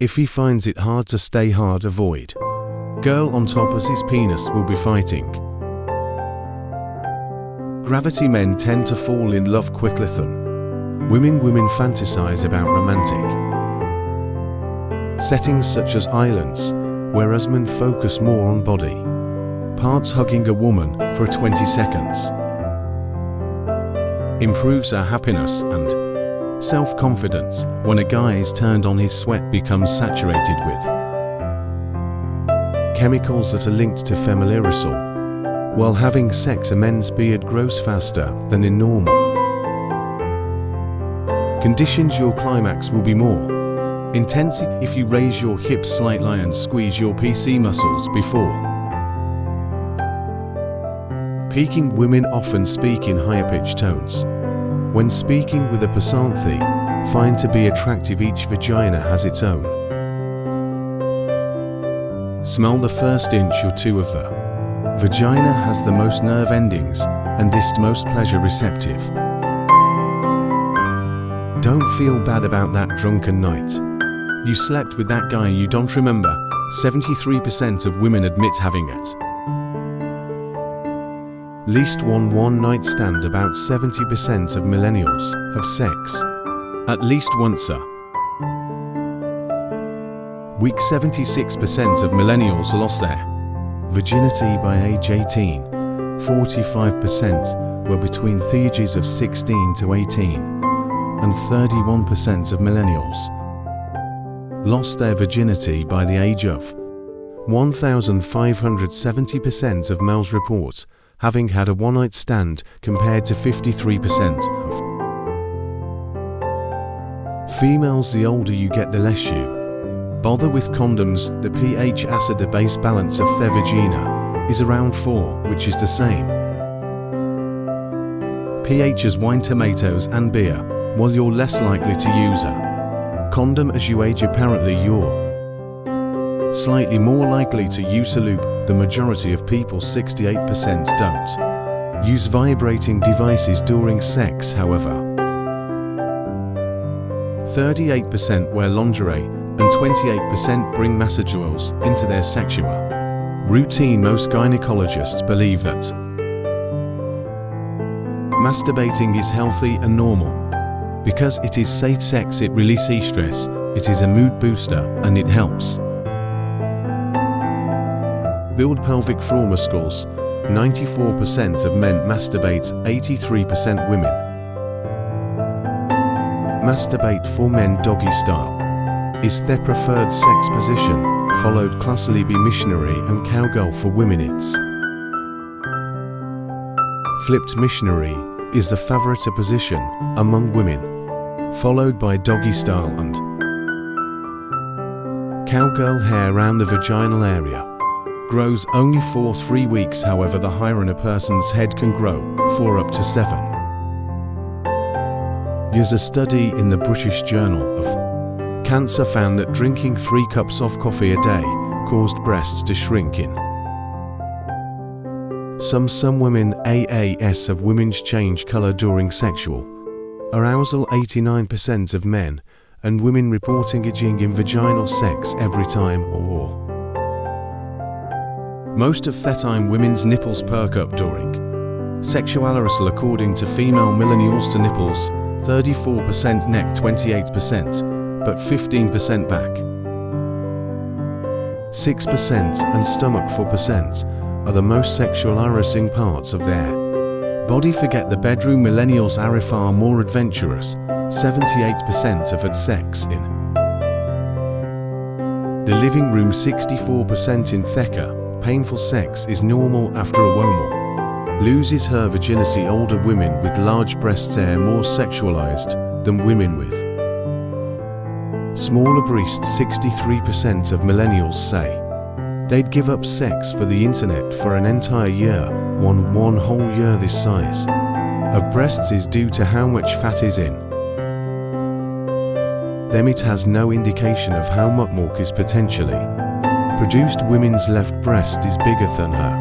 If he finds it hard to stay hard, avoid. Girl on top as his penis will be fighting. Gravity men tend to fall in love quickly than women fantasize about romantic settings such as islands, whereas men focus more on body parts. Hugging a woman for 20 seconds improves her happiness and self-confidence. When a guy is turned on, his sweat becomes saturated with chemicals that are linked to female aerosol. While having sex, a men's beard grows faster than in normal conditions. Your climax will be more intense if you raise your hips slightly and squeeze your PC muscles before peaking. Women often speak in higher pitched tones when speaking with a percent they find to be attractive. Each vagina has its own smell. The first inch or two of the vagina has the most nerve endings and is most pleasure receptive. Don't feel bad about that drunken night you slept with that guy you don't remember. 73% of women admit having at least one night stand. About 70% of millennials have sex at least once a week. 76% of millennials lost their virginity by age 18. 45% were between the ages of 16 to 18, and 31% of millennials lost their virginity by the age of 1,570% of males report having had a one-night stand, compared to 53% of females. The older you get, the less you bother with condoms. The pH acid-to-base balance of their vagina is around 4, which is the same pH as wine, tomatoes and beer. While you're less likely to use a condom as you age, apparently you're slightly more likely to use a loop. The majority of people, 68%, don't use vibrating devices during sex. However, 38% wear lingerie and 28% bring massage oils into their sexual routine. Most gynecologists believe that masturbating is healthy and normal because it is safe sex. It releases stress, it is a mood booster, and it helps build pelvic floor muscles. 94% of men masturbate, 83% women masturbate. For men, doggy style is their preferred sex position, followed closely by missionary and cowgirl. For women, it's flipped. Missionary is the favorite position among women, followed by doggy style and cowgirl. Hair around the vaginal area grows only for 3 weeks. However, the hair on a person's head can grow for up to 7 years. A study in the British Journal of Cancer found that drinking 3 cups of coffee a day caused breasts to shrink in some women. AAS of women's change color during sexual arousal. 89% of men and women reporting itching in vaginal sex every time or most of the time. Women's nipples perk up during sexual arousal. According to female millennials, to nipples 34%, neck 28%, but 15% back 6%, and stomach 4% are the most sexual arousing parts of their body. Forget the bedroom. Millennials are far more adventurous. 78% have had sex in the living room. 64% in Theka. Painful sex is normal after a woman loses her virginity. Older women with large breasts are more sexualized than women with smaller breasts. 63% of millennials say they'd give up sex for the internet for an entire year. One whole year. This size of breasts is due to how much fat is in them. It has no indication of how much milk is potentially produced. Women's left breast is bigger than her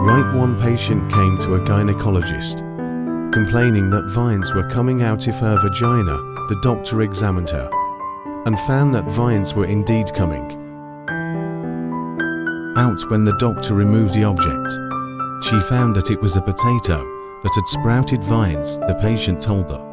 right. One patient came to a gynecologist complaining that vines were coming out of her vagina. The doctor examined her and found that vines were indeed coming out when the doctor removed the object. She found that it was a potato that had sprouted vines, the patient told her.